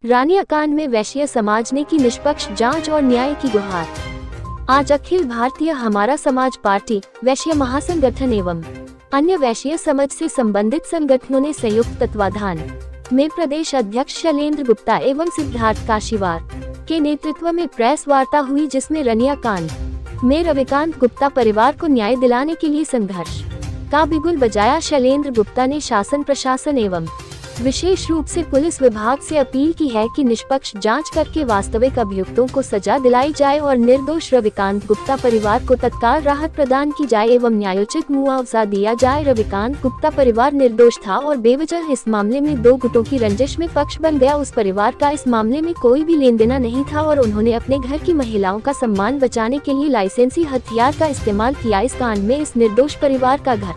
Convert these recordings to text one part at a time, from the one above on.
रानिया कांड में वैश्य समाज ने की निष्पक्ष जांच और न्याय की गुहार। आज अखिल भारतीय हमारा समाज पार्टी, वैश्य महासंगठन एवं अन्य वैश्य समाज से संबंधित संगठनों ने संयुक्त तत्वाधान में प्रदेश अध्यक्ष शैलेंद्र गुप्ता एवं सिद्धार्थ काशीवार के नेतृत्व में प्रेस वार्ता हुई, जिसमें रानिया कांड में रविकांत गुप्ता परिवार को न्याय दिलाने के लिए संघर्ष का बिगुल बजाया। शैलेंद्र गुप्ता ने शासन प्रशासन एवं विशेष रूप से पुलिस विभाग से अपील की है कि निष्पक्ष जांच करके वास्तविक अभियुक्तों को सजा दिलाई जाए और निर्दोष रविकांत गुप्ता परिवार को तत्काल राहत प्रदान की जाए एवं न्यायोचित मुआवजा दिया जाए। रविकांत गुप्ता परिवार निर्दोष था और बेवजह इस मामले में दो गुटों की रंजिश में पक्ष बन गया। उस परिवार का इस मामले में कोई भी लेन देना नहीं था और उन्होंने अपने घर की महिलाओं का सम्मान बचाने के लिए लाइसेंसी हथियार का इस्तेमाल किया। इस कांड में इस निर्दोष परिवार का घर,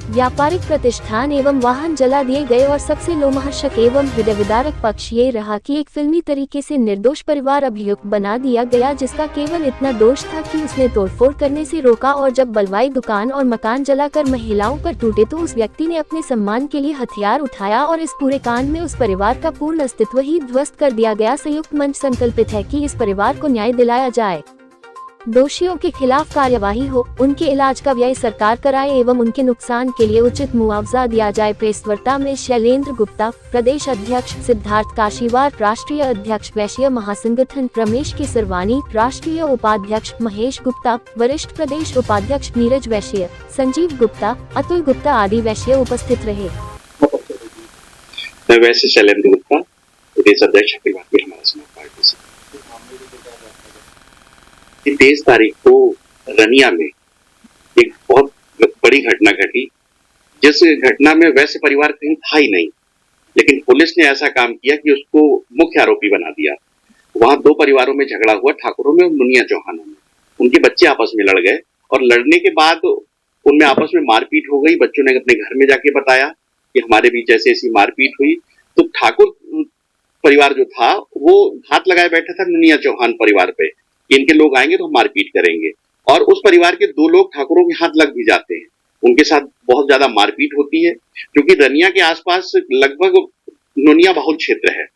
व्यापारिक प्रतिष्ठान एवं वाहन जला दिए गए और सबसे लोमहर्षक एवं हृदय विदारक पक्ष ये रहा कि एक फिल्मी तरीके से निर्दोष परिवार अभियुक्त बना दिया गया, जिसका केवल इतना दोष था कि उसने तोड़फोड़ करने से रोका और जब बलवाई दुकान और मकान जलाकर महिलाओं पर टूटे तो उस व्यक्ति ने अपने सम्मान के लिए हथियार उठाया और इस पूरे कांड में उस परिवार का पूर्ण अस्तित्व ही ध्वस्त कर दिया गया। संयुक्त मंच संकल्पित है कि इस परिवार को न्याय दिलाया जाए, दोषियों के खिलाफ कार्यवाही हो, उनके इलाज का व्यय सरकार कराए एवं उनके नुकसान के लिए उचित मुआवजा दिया जाए। प्रेस वार्ता में शैलेंद्र गुप्ता, प्रदेश अध्यक्ष सिद्धार्थ काशीवार, राष्ट्रीय अध्यक्ष वैश्य महासंगठन रमेश केसरवानी, राष्ट्रीय उपाध्यक्ष महेश गुप्ता, वरिष्ठ प्रदेश उपाध्यक्ष नीरज वैश्य, संजीव गुप्ता, अतुल गुप्ता आदि वैश्य उपस्थित रहे। मैं वैश्य शैलेंद्र गुप्ता, प्रदेश अध्यक्ष अखिल भारतीय हमारा समाज पार्टी से। 23 तारीख को रनिया में एक बहुत बड़ी घटना घटी, जिस घटना में वैश्य परिवार कहीं था ही नहीं, लेकिन पुलिस ने ऐसा काम किया कि उसको मुख्य आरोपी बना दिया। वहां दो परिवारों में झगड़ा हुआ, ठाकुरों में और मुनिया चौहानों में। उनके बच्चे आपस में लड़ गए और लड़ने के बाद उनमें आपस में मारपीट हो गई। बच्चों ने अपने घर में जाके बताया कि हमारे बीच ऐसी ऐसी मारपीट हुई। तो ठाकुर परिवार जो था वो हाथ लगाए बैठा था मुनिया चौहान परिवार पे, इनके लोग आएंगे तो हम मारपीट करेंगे, और उस परिवार के दो लोग ठाकुरों के हाथ लग भी जाते हैं। उनके साथ बहुत ज्यादा मारपीट होती है, क्योंकि रनिया के आसपास लगभग नोनिया बहुल क्षेत्र है।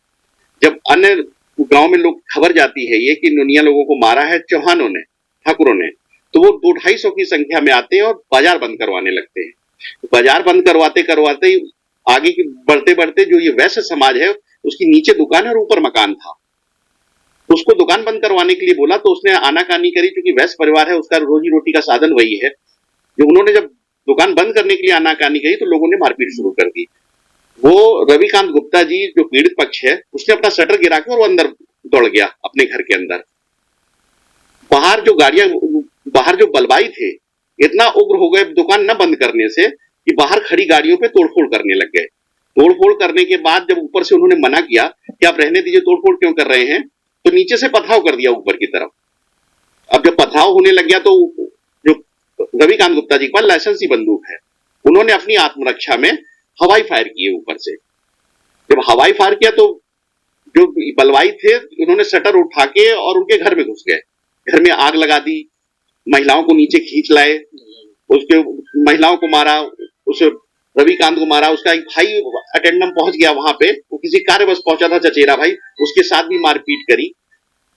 जब अन्य गांव में लोग खबर जाती है ये कि नोनिया लोगों को मारा है चौहानों ने, ठाकुरों ने, तो वो 200-250 की संख्या में आते हैं और बाजार बंद करवाने लगते हैं। बाजार बंद करवाते करवाते आगे की बढ़ते बढ़ते जो ये वैश्य समाज है उसकी नीचे दुकान और ऊपर मकान था, उसको दुकान बंद करवाने के लिए बोला तो उसने आनाकानी करी। क्योंकि वैश्य परिवार है, उसका रोजी रोटी का साधन वही है। जो उन्होंने जब दुकान बंद करने के लिए आनाकानी करी तो लोगों ने मारपीट शुरू कर दी। वो रविकांत गुप्ता जी जो पीड़ित पक्ष है, उसने अपना शटर गिरा के और वो अंदर दौड़ गया अपने घर के अंदर। बाहर जो बलवाई थे इतना उग्र हो गए दुकान न बंद करने से कि बाहर खड़ी गाड़ियों पे तोड़फोड़ करने लग गए। तोड़फोड़ करने के बाद जब ऊपर से उन्होंने मना किया कि आप रहने दीजिए, तोड़फोड़ क्यों कर रहे हैं, तो नीचे से पथराव कर दिया ऊपर की तरफ। अब जब पथराव होने लग गया तो जो रविकांत गुप्ता जी के पास लाइसेंसी बंदूक है, उन्होंने अपनी आत्मरक्षा में हवाई फायर किए ऊपर से। जब हवाई फायर किया तो जो बलवाई थे उन्होंने शटर उठा के और उनके घर में घुस गए, घर में आग लगा दी, महिलाओं को नीचे खींच लाए, उसके महिलाओं को मारा, उस रविकांत को मारा। उसका एक भाई अटेंडम पहुंच गया वहां पे, वो किसी कार्यवश पहुंचा था, चचेरा भाई, उसके साथ भी मारपीट करी।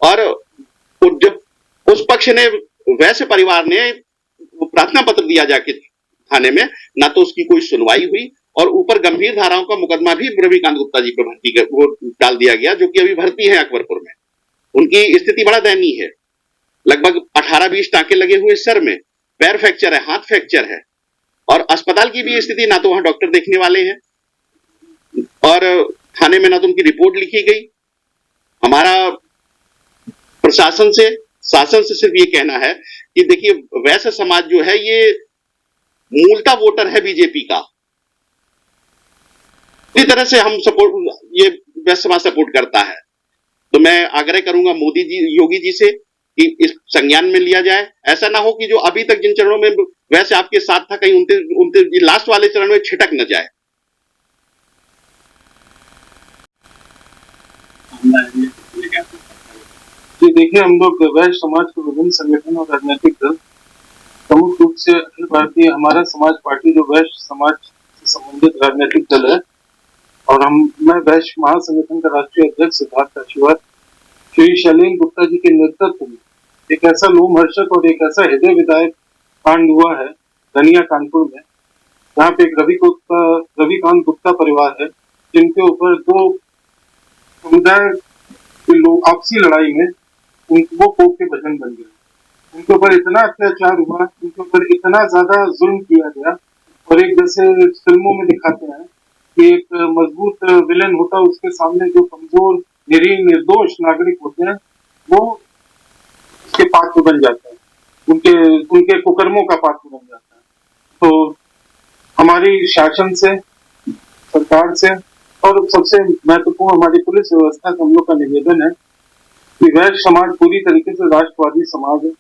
और जब उस पक्ष ने, वैश्य परिवार ने प्रार्थना पत्र दिया जाके थाने में, ना तो उसकी कोई सुनवाई हुई और ऊपर गंभीर धाराओं का मुकदमा भी रविकांत गुप्ता जी पे वो डाल दिया गया, जो कि अभी भर्ती है अकबरपुर में। उनकी स्थिति बड़ा दयनीय है, लगभग 18-20 टांके लगे हुए सर में, पैर फ्रैक्चर है, हाथ फ्रैक्चर है, और अस्पताल की भी स्थिति, ना तो वहां डॉक्टर देखने वाले हैं और थाने में ना तो उनकी रिपोर्ट लिखी गई। हमारा प्रशासन से, शासन से सिर्फ ये कहना है कि देखिए वैश्य समाज जो है ये मूलतः वोटर है बीजेपी का। इस तरह से हम सपोर्ट, ये वैश्य समाज सपोर्ट करता है। तो मैं आग्रह करूंगा मोदी जी, योगी जी से कि इस संज्ञान में लिया जाए। ऐसा ना हो कि जो अभी तक जिन चरणों में वैसे आपके साथ था, कहीं उनके लास्ट वाले चरण में छिटक न जाए। जी देखिए, हम लोग वैश्य समाज के विभिन्न संगठन और राजनीतिक दल, प्रमुख रूप से अखिल भारतीय हमारा समाज पार्टी जो वैश्य समाज से संबंधित राजनीतिक दल है, और मैं वैश्य महासंगठन का राष्ट्रीय अध्यक्ष सिद्धार्थ काशीवार श्री शैलेंद्र गुप्ता जी के नेतृत्व में एक ऐसा लोमहर्षक और एक ऐसा हृदय विदायक कांड हुआ है धनिया कानपुर में, जहाँ पे एक रविकांत गुप्ता परिवार है जिनके ऊपर दो समुदाय के लोग आपसी लड़ाई में वो कोर्ट के भजन बन गए। उनके ऊपर इतना अत्याचार हुआ, उनके ऊपर इतना ज्यादा जुल्म किया गया, और एक जैसे फिल्मों में दिखाते हैं कि एक मजबूत विलेन होता है, उसके सामने जो कमजोर निरीह निर्दोष नागरिक होते हैं वो उसके पात्र बन जाते हैं, उनके कुकर्मों का पात्र बन जाता है। तो हमारी शासन से, सरकार से और सबसे महत्वपूर्ण हमारी पुलिस व्यवस्था से हम लोग का निवेदन है कि वैश्य समाज पूरी तरीके से राष्ट्रवादी समाज है।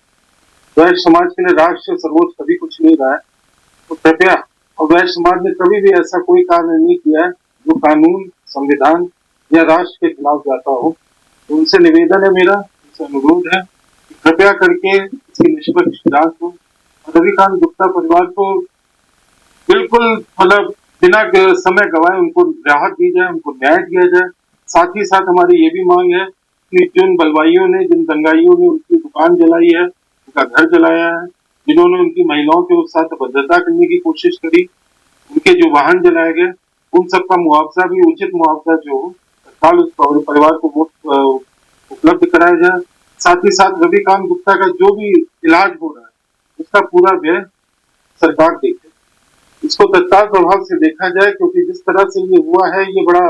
वैश्य समाज के लिए राष्ट्र सर्वोच्च कभी कुछ नहीं रहा है, तो कृपया, और वैश्य समाज ने कभी भी ऐसा कोई कार्य नहीं किया है जो कानून, संविधान या राष्ट्र के खिलाफ जाता हो। तो उनसे निवेदन है मेरा, उनसे अनुरोध है कि कृपया करके इसकी निष्पक्ष जांच हो। रविकांत गुप्ता परिवार को बिल्कुल मतलब बिना समय गवाए उनको राहत दी जाए, उनको न्याय दिया जाए। साथ ही साथ हमारी ये भी मांग है कि जिन बलवाइयों ने, जिन दंगाइयों ने उनकी दुकान जलाई है, उनका घर जलाया है, जिन्होंने उनकी महिलाओं के साथ अभद्रता करने की कोशिश करी, उनके जो वाहन जलाए गए, उन सबका मुआवजा भी, उचित मुआवजा जो हो तत्काल उस परिवार को उपलब्ध कराया जाए। साथ ही साथ रविकांत गुप्ता का जो भी इलाज हो रहा है उसका पूरा व्यय सरकार देखे, इसको तत्काल प्रभाव से देखा जाए, क्योंकि जिस तरह से ये हुआ है ये बड़ा,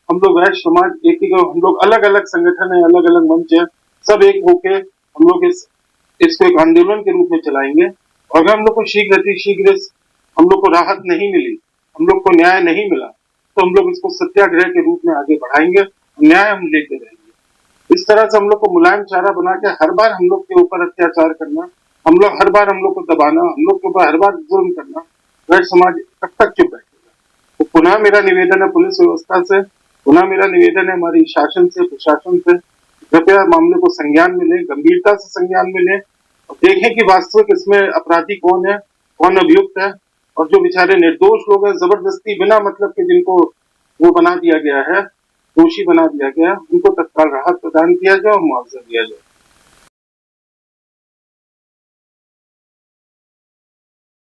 हम लोग वैश्य समाज एक ही, हम लोग अलग अलग संगठन है, अलग अलग मंच है, सब एक होके हम लोग इसको एक आंदोलन के रूप में चलाएंगे। और अगर हम लोग को शीघ्र हम लोग को राहत नहीं मिली, हम लोग को न्याय नहीं मिला, तो हम लोग इसको सत्याग्रह के रूप में आगे बढ़ाएंगे, न्याय हम लेते रहेंगे। इस तरह से हम लोग को मुलायम चारा बना के हर बार हम लोग के ऊपर अत्याचार करना, हर बार हम लोग को दबाना, हम लोग के ऊपर हर बार जुल्म करना, वैश्य समाज कब तक चुप बैठेगा। तो पुनः मेरा निवेदन है पुलिस व्यवस्था से, पुनः मेरा निवेदन है हमारी शासन से, प्रशासन से, कृपया मामले को संज्ञान में लें, गंभीरता से संज्ञान में लें और देखें कि वास्तविक इसमें अपराधी कौन है, कौन अभियुक्त है, और जो बेचारे निर्दोष लोग हैं, जबरदस्ती बिना मतलब के जिनको वो बना दिया गया है, दोषी बना दिया गया, उनको तत्काल राहत प्रदान किया जाए और मुआवजा दिया जाए।